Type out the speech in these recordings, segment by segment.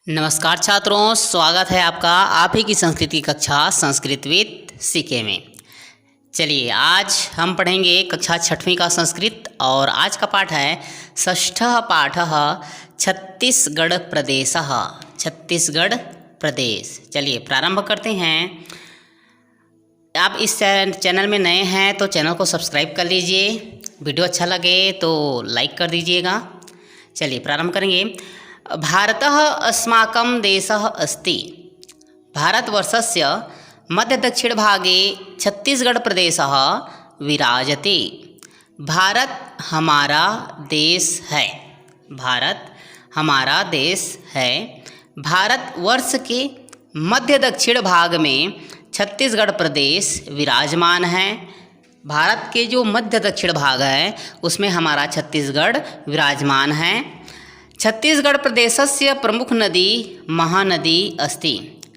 नमस्कार छात्रों, स्वागत है आपका आप ही की संस्कृति कक्षा संस्कृत विद सीके में। चलिए आज हम पढ़ेंगे कक्षा 6वीं का संस्कृत और आज का पाठ है षष्ठः पाठः छत्तीसगढ़ प्रदेशः। छत्तीसगढ़ प्रदेश। चलिए प्रारंभ करते हैं। आप इस चैनल में नए हैं तो चैनल को सब्सक्राइब कर लीजिए। वीडियो अच्छा लगे तो लाइक कर दीजिएगा। चलिए प्रारंभ करेंगे। भारतः अस्माकं देशः अस्ति। भारतवर्षस्य मध्यदक्षिणभागे छत्तीसगढ़प्रदेशः विराजते। भारत हमारा देश है। भारत हमारा देश है। भारतवर्ष के मध्य दक्षिण भाग में छत्तीसगढ़ प्रदेश विराजमान है। भारत के जो मध्य दक्षिण भाग है उसमें हमारा छत्तीसगढ़ विराजमान है। छत्तीसगढ़ प्रदेशस्य प्रमुख नदी महानदी अस्ति।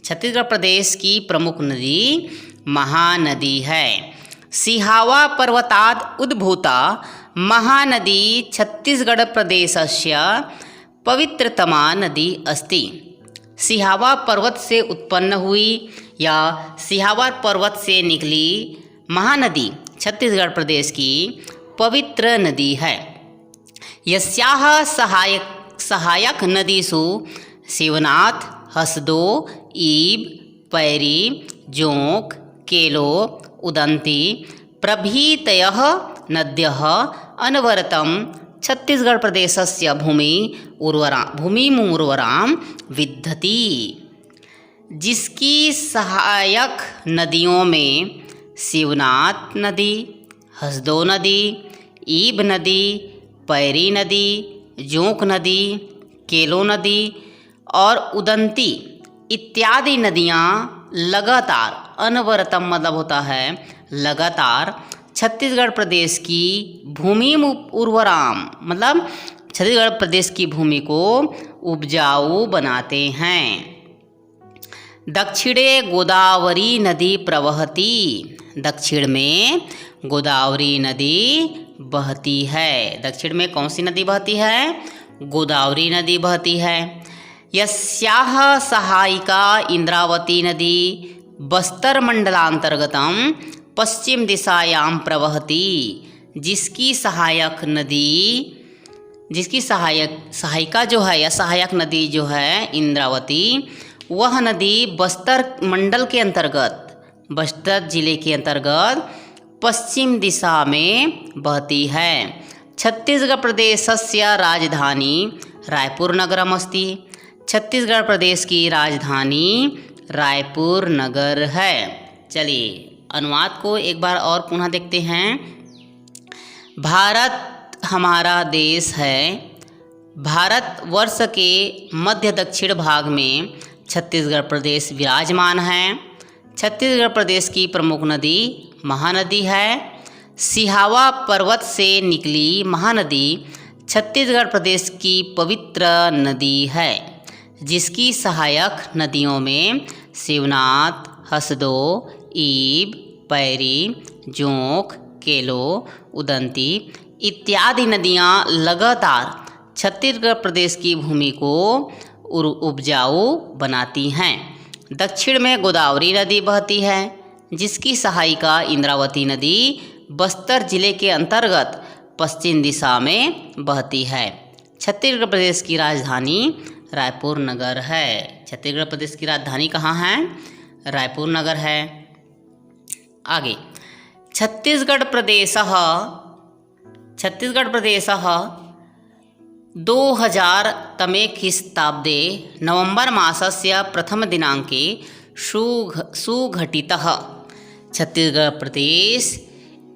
छत्तीसगढ़ प्रदेश की प्रमुख नदी महानदी है। सिहावा पर्वतात् उद्भूता महानदी छत्तीसगढ़ प्रदेशस्य पवित्रतमा नदी अस्ति। सिहावा पर्वत से उत्पन्न हुई या सिहावा पर्वत से निकली महानदी छत्तीसगढ़ प्रदेश की पवित्र नदी है। यस्याः सहायक नदीषु शिवनाथ, हसदो, ईब, पैरी, जोंक, केलो, उदंती प्रभृतयः नद्यः अनवरतं छत्तीसगढ़ प्रदेशस्य भूमिम् उर्वरां विद्धति। जिसकी सहायक नदियों में शिवनाथ नदी, हसदो नदी, ईब नदी, पैरी नदी, जोंक नदी, केलो नदी और उदंती इत्यादि नदियाँ लगातार, अनवरतम मतलब होता है लगातार, छत्तीसगढ़ प्रदेश की भूमि उर्वराम मतलब छत्तीसगढ़ प्रदेश की भूमि को उपजाऊ बनाते हैं। दक्षिणे गोदावरी नदी प्रवहती। दक्षिण में गोदावरी नदी बहती है। दक्षिण में कौन सी नदी बहती है? गोदावरी नदी बहती है। यस्याः सहायिका इंद्रावती नदी बस्तर मंडलांतर्गतम पश्चिम दिशायां प्रवहती। जिसकी सहायिका जो है या सहायक नदी जो है इंद्रावती, वह नदी बस्तर मंडल के अंतर्गत, बस्तर जिले के अंतर्गत पश्चिम दिशा में बहती है। छत्तीसगढ़ प्रदेशस्य राजधानी रायपुर नगरम अस्ति। छत्तीसगढ़ प्रदेश की राजधानी रायपुर नगर है। चलिए अनुवाद को एक बार और पुनः देखते हैं। भारत हमारा देश है। भारतवर्ष के मध्य दक्षिण भाग में छत्तीसगढ़ प्रदेश विराजमान है। छत्तीसगढ़ प्रदेश की प्रमुख नदी महानदी है। सिहावा पर्वत से निकली महानदी छत्तीसगढ़ प्रदेश की पवित्र नदी है। जिसकी सहायक नदियों में शिवनाथ, हसदो, ईब, पैरी, जोंक, केलो, उदंती इत्यादि नदियाँ लगातार छत्तीसगढ़ प्रदेश की भूमि को उपजाऊ बनाती हैं। दक्षिण में गोदावरी नदी बहती है। जिसकी सहायिका इंद्रावती नदी बस्तर जिले के अंतर्गत पश्चिम दिशा में बहती है। छत्तीसगढ़ प्रदेश की राजधानी रायपुर नगर है। छत्तीसगढ़ प्रदेश की राजधानी कहाँ है? रायपुर नगर है। आगे छत्तीसगढ़ प्रदेशः 2000तमे ख्रीस्ताब्दे नवंबर मासस्य प्रथम दिनांके सुघटितः। छत्तीसगढ़ प्रदेश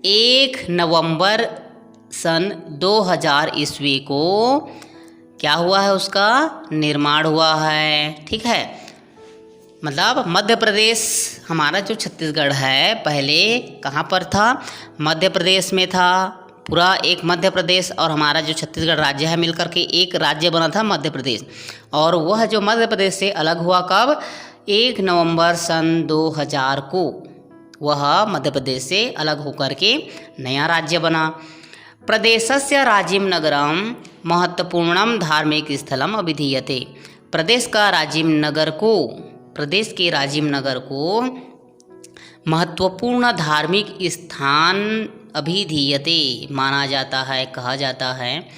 1 नवंबर सन 2000 ईस्वी को क्या हुआ है? उसका निर्माण हुआ है। ठीक है, मतलब मध्य प्रदेश हमारा जो छत्तीसगढ़ है पहले कहाँ पर था? मध्य प्रदेश में था। पूरा एक मध्य प्रदेश और हमारा जो छत्तीसगढ़ राज्य है मिलकर के एक राज्य बना था मध्य प्रदेश। और वह जो मध्य प्रदेश से अलग हुआ कब? 1 नवंबर सन 2000 को वह मध्य प्रदेश से अलग होकर के नया राज्य बना। प्रदेशस्य राज्यं नगरं महत्वपूर्णं धार्मिक स्थलम अभिधीयते। प्रदेश के राजीव नगर को महत्वपूर्ण धार्मिक स्थान अभिधीयते माना जाता है, कहा जाता है।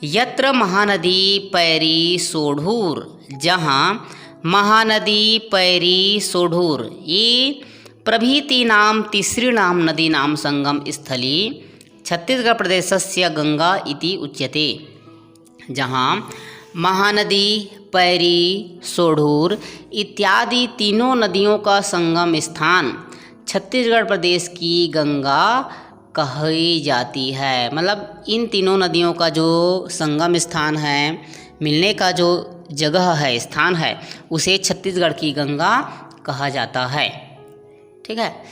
यत्र महानदी पैरी सोढ़ूर, जहाँ महानदी पैरी सोढ़ूर ये प्रभृति नाम तिसृणाम नदीनां संगम स्थली छत्तीसगढ़ प्रदेशस्य गंगा इति उच्यते। जहाँ महानदी, पैरी, सोढ़ूर इत्यादि तीनों नदियों का संगम स्थान छत्तीसगढ़ प्रदेश की गंगा कही जाती है। मतलब इन तीनों नदियों का जो संगम स्थान है, मिलने का जो जगह है, स्थान है, उसे छत्तीसगढ़ की गंगा कहा जाता है। ठीक है।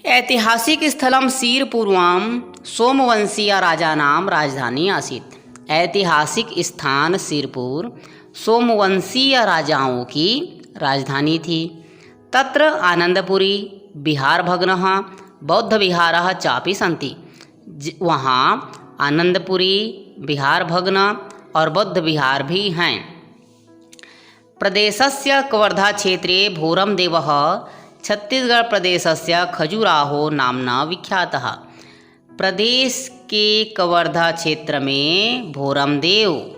ऐतिहासिक स्थलम सिरपुरम सोमवंशीय राजानाम राजधानी आसीत। ऐतिहासिक स्थान सिरपुर सोमवंशीय राजाओं की राजधानी थी। तत्र आनंदपुरी विहार भग्नः बौद्ध विहारः चापि सन्ति। वहाँ आनंदपुरी विहार भग्न और बौद्ध विहार भी हैं। प्रदेशस्य कवर्धा क्षेत्रे भोरमदेवः छत्तीसगढ़ प्रदेशस्य खजुराहो नाम्ना विख्यातः। प्रदेश के कवर्धा क्षेत्र में भोरमदेव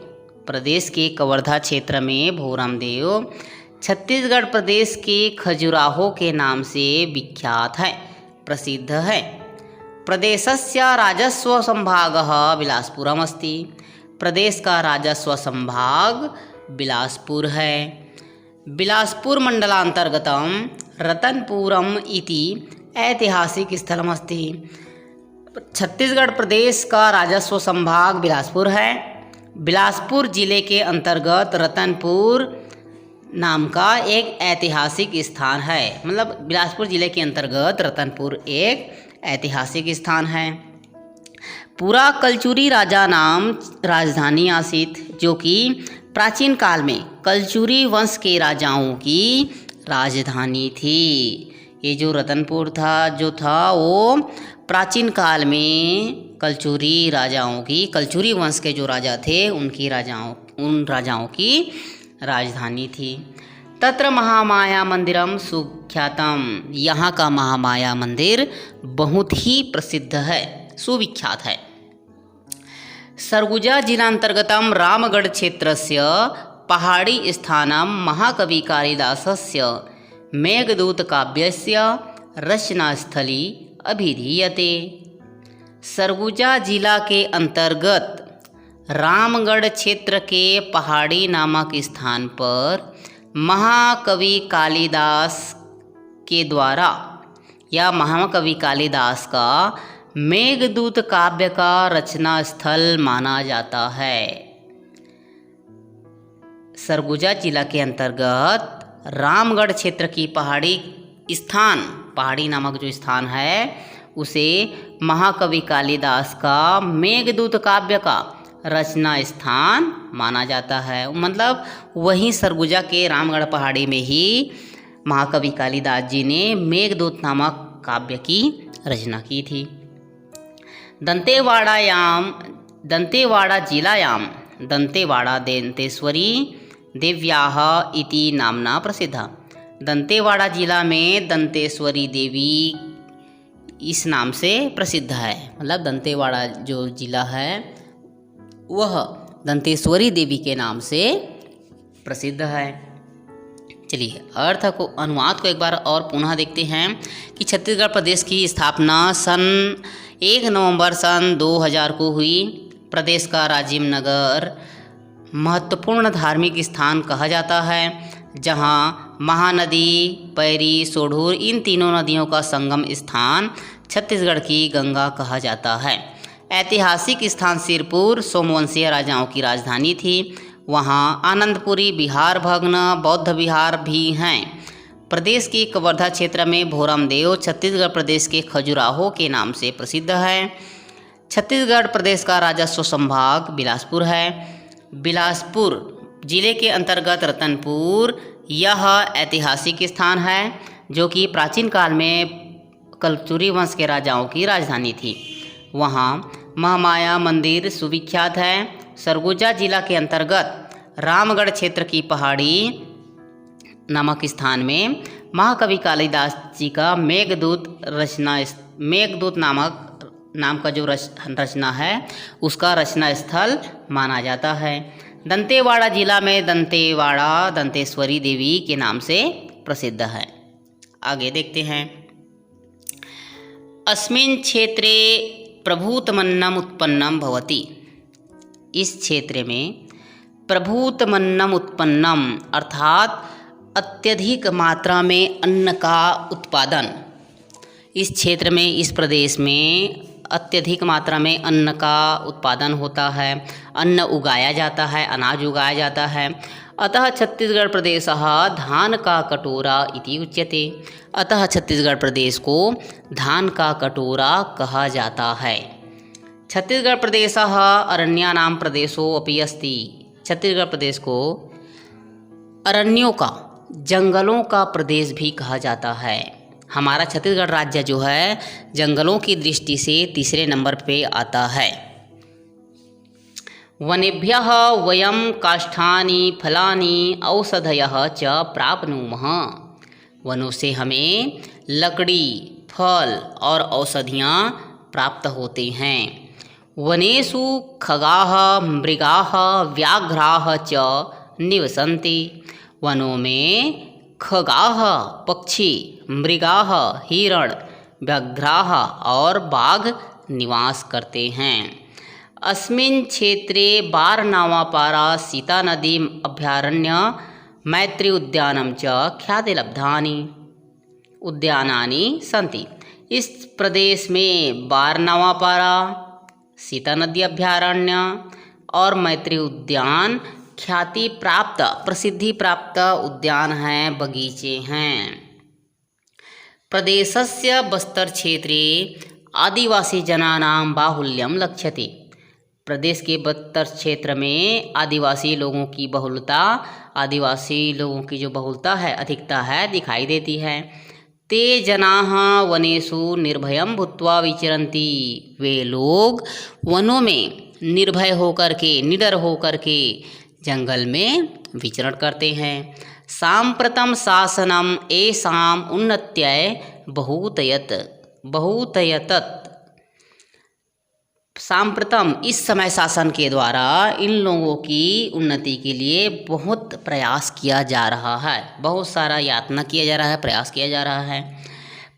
छत्तीसगढ़ प्रदेश के खजुराहो के नाम से विख्यात है, प्रसिद्ध है। प्रदेशस्य राजस्व संभागः बिलासपुरम अस्ति। प्रदेश का राजस्व संभाग बिलासपुर है। बिलासपुर मंडलांतर्गतम रतनपुरम इति ऐतिहासिक स्थलम अस्ति। छत्तीसगढ़ प्रदेश का राजस्व संभाग बिलासपुर है। बिलासपुर जिले के अंतर्गत रतनपुर नाम का एक ऐतिहासिक स्थान है। मतलब बिलासपुर जिले के अंतर्गत रतनपुर एक ऐतिहासिक स्थान है। पूरा कलचुरी राजा नाम राजधानी आसीत, जो कि प्राचीन काल में कलचुरी वंश के राजाओं की राजधानी थी। ये जो रतनपुर था वो प्राचीन काल में कलचुरी वंश के जो राजा थे उन राजाओं की राजधानी थी। तत्र महामाया मंदिरम सुख्यातम। यहाँ का महामाया मंदिर बहुत ही प्रसिद्ध है, सुविख्यात है। सरगुजा जिलांतर्गतम रामगढ़ क्षेत्रस्य पहाड़ी स्थानम महाकवि कालिदासस्य मेघदूत काव्यस्य रचनास्थली अभिधीयते। सरगुजा जिला के अंतर्गत रामगढ़ क्षेत्र के पहाड़ी नामक स्थान पर महाकवि कालिदास के द्वारा या महाकवि कालिदास का मेघदूत काव्य का रचना स्थल माना जाता है। सरगुजा जिला के अंतर्गत रामगढ़ क्षेत्र की पहाड़ी नामक जो स्थान है उसे महाकवि कालिदास का मेघदूत काव्य का रचना स्थान माना जाता है। मतलब वहीं सरगुजा के रामगढ़ पहाड़ी में ही महाकवि कालिदास जी ने मेघदूत नामक काव्य की रचना की थी। दंतेवाड़ा जिलायाम दंतेवाड़ा दंतेश्वरी देव्याः इति नामना प्रसिद्धा। दंतेवाड़ा जिला में दंतेश्वरी देवी इस नाम से प्रसिद्ध है। मतलब दंतेवाड़ा जो जिला है वह दंतेश्वरी देवी के नाम से प्रसिद्ध है। चलिए अनुवाद को एक बार और पुनः देखते हैं कि छत्तीसगढ़ प्रदेश की स्थापना सन 1 नवंबर सन 2000 को हुई। प्रदेश का राजीव नगर महत्वपूर्ण धार्मिक स्थान कहा जाता है, जहां महानदी, पैरी, सोढ़ूर इन तीनों नदियों का संगम स्थान छत्तीसगढ़ की गंगा कहा जाता है। ऐतिहासिक स्थान सिरपुर सोमवंशीय राजाओं की राजधानी थी। वहाँ आनंदपुरी विहार भग्न बौद्ध विहार भी हैं। प्रदेश के कवर्धा क्षेत्र में भोरमदेव छत्तीसगढ़ प्रदेश के खजुराहो के नाम से प्रसिद्ध है। छत्तीसगढ़ प्रदेश का राजस्व संभाग बिलासपुर है। बिलासपुर जिले के अंतर्गत रतनपुर यह ऐतिहासिक स्थान है जो कि प्राचीन काल में कलचुरी वंश के राजाओं की राजधानी थी। वहाँ महामाया मंदिर सुविख्यात है। सरगुजा जिला के अंतर्गत रामगढ़ क्षेत्र की पहाड़ी नामक स्थान में महाकवि कालिदास जी का मेघदूत नाम का जो रचना है उसका रचना स्थल माना जाता है। दंतेवाड़ा जिला में दंतेवाड़ा दंतेश्वरी देवी के नाम से प्रसिद्ध है। आगे देखते हैं। अस्मिन् क्षेत्रे प्रभूतमन्नम उत्पन्नम भवति। इस क्षेत्र में प्रभूतमन्नम उत्पन्नम अर्थात अत्यधिक मात्रा में अन्न का उत्पादन, इस क्षेत्र में, इस प्रदेश में अत्यधिक मात्रा में अन्न का उत्पादन होता है, अन्न उगाया जाता है, अनाज उगाया जाता है। अतः छत्तीसगढ़ प्रदेश धान का कटोरा इति उच्यते। अतः छत्तीसगढ़ प्रदेश को धान का कटोरा कहा जाता है। छत्तीसगढ़ प्रदेश अरण्यानां प्रदेशो अपि अस्ति। छत्तीसगढ़ प्रदेश को अरण्यों का, जंगलों का प्रदेश भी कहा जाता है। हमारा छत्तीसगढ़ राज्य जो है जंगलों की दृष्टि से तीसरे नंबर पे आता है। वनेभ्यः वयं काष्ठानि फलानि औषधयः च प्राप्नुमः। वनों से हमें लकड़ी, फल और औषधियाँ प्राप्त होते हैं। वनेषु खगाः मृगाः व्याघ्राः च निवसन्ति। वनों में खगाः पक्षी, मृगाः हिरण, व्याघ्राः और बाघ निवास करते हैं। अस्मिन् क्षेत्रे बारनावापारा सीता नदी अभयारण्य मैत्री उद्यानं च ख्यातिलब्धानि उद्यानानि सन्ति। इस प्रदेश में बारनावापारा, सीता नदी अभयारण्य और मैत्री उद्यान ख्याति प्राप्त, प्रसिद्धि प्राप्त उद्यान हैं, बगीचे हैं। प्रदेशस्य बस्तर क्षेत्रे आदिवासी जनानां बाहुल्यं लक्ष्यते। प्रदेश के बस्तर क्षेत्र में आदिवासी लोगों की बहुलता, आदिवासी लोगों की जो बहुलता है, अधिकता है, दिखाई देती है। ते जनाः वनेषु निर्भयं भूत्वा विचरन्ति। वे लोग वनों में निर्भय होकर के, निडर होकर के जंगल में विचरण करते हैं। सांप्रतम शासनम एषाम् उन्नत्यै बहुतयतत। सांप्रतम इस समय शासन के द्वारा इन लोगों की उन्नति के लिए बहुत प्रयास किया जा रहा है, बहुत सारा यातना किया जा रहा है, प्रयास किया जा रहा है।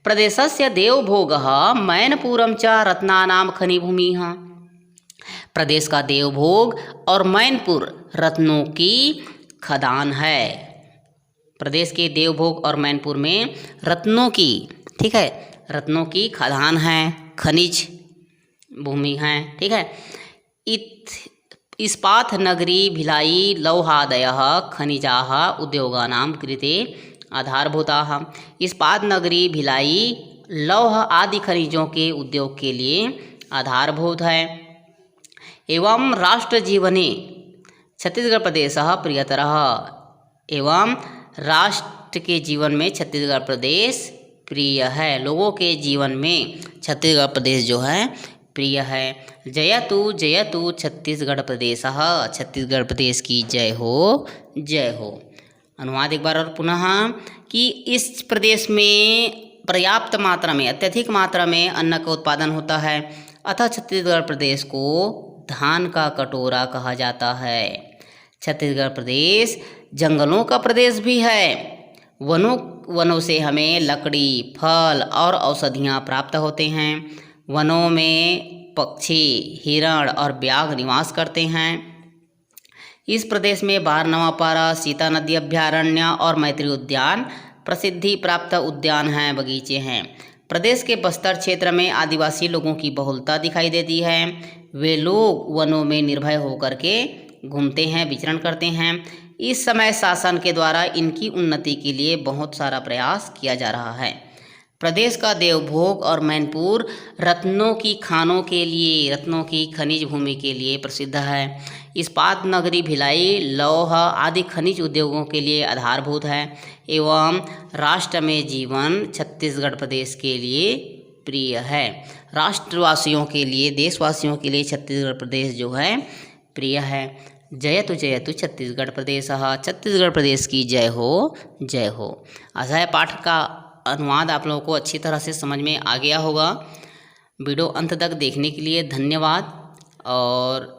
प्रदेशस्य देवभोगः मैनपुरं च रत्नानां खनिभूमिः। प्रदेश का देवभोग और मैनपुर रत्नों की खदान है। प्रदेश के देवभोग और मैनपुर में रत्नों की, ठीक है, रत्नों की खदान है, खनिज भूमि है, ठीक है। इस्पात नगरी भिलाई लौहादयः खनिजाः उद्योगानां कृते आधारभूताः। इस्पात नगरी भिलाई लौह आदि खनिजों के उद्योग के लिए आधारभूत है। एवं राष्ट्र जीवने छत्तीसगढ़ प्रदेश प्रियतरः। एवं राष्ट्र के जीवन में छत्तीसगढ़ प्रदेश प्रिय है, लोगों के जीवन में छत्तीसगढ़ प्रदेश जो है प्रिय है। जयतु जयतु छत्तीसगढ़ प्रदेश, छत्तीसगढ़ प्रदेश की जय हो, जय हो। अनुवाद एक बार और पुनः कि इस प्रदेश में पर्याप्त मात्रा में, अत्यधिक मात्रा में अन्न का उत्पादन होता है, अतः छत्तीसगढ़ प्रदेश को धान का कटोरा कहा जाता है। छत्तीसगढ़ प्रदेश जंगलों का प्रदेश भी है। वनों से हमें लकड़ी, फल और औषधियाँ प्राप्त होते हैं। वनों में पक्षी, हिरण और व्याघ्र निवास करते हैं। इस प्रदेश में बारनवापारा, सीता नदी अभयारण्य और मैत्री उद्यान प्रसिद्धि प्राप्त उद्यान हैं, बगीचे हैं। प्रदेश के बस्तर क्षेत्र में आदिवासी लोगों की बहुलता दिखाई देती है। वे लोग वनों में निर्भय होकर के घूमते हैं, विचरण करते हैं। इस समय शासन के द्वारा इनकी उन्नति के लिए बहुत सारा प्रयास किया जा रहा है। प्रदेश का देवभोग और मैनपुर रत्नों की खानों के लिए, रत्नों की खनिज भूमि के लिए प्रसिद्ध है। इस्पात नगरी भिलाई लौह आदि खनिज उद्योगों के लिए आधारभूत है। एवं राष्ट्र में जीवन छत्तीसगढ़ प्रदेश के लिए प्रिय है। राष्ट्रवासियों के लिए, देशवासियों के लिए छत्तीसगढ़ प्रदेश जो है प्रिय है। जयतु छत्तीसगढ़ प्रदेश। छत्तीसगढ़ प्रदेश की जय हो, जय हो। आशा है पाठ का अनुवाद आप लोगों को अच्छी तरह से समझ में आ गया होगा। वीडियो अंत तक देखने के लिए धन्यवाद। और